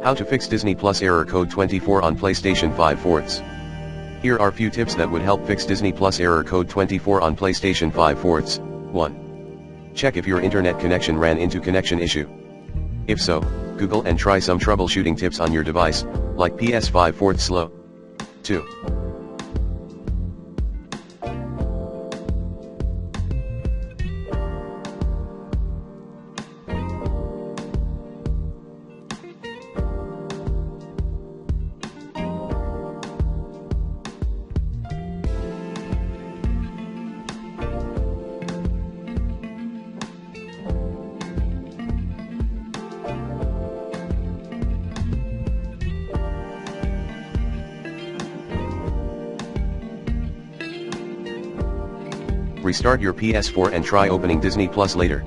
How to fix Disney Plus error code 24 on PlayStation 5 fourths. Here are few tips that would help fix Disney Plus error code 24 on PlayStation 5 fourths. 1. Check if your internet connection ran into connection issue. If so, Google and try some troubleshooting tips on your device, like PS5 fourths slow. 2. Restart your PS4 and try opening Disney Plus later.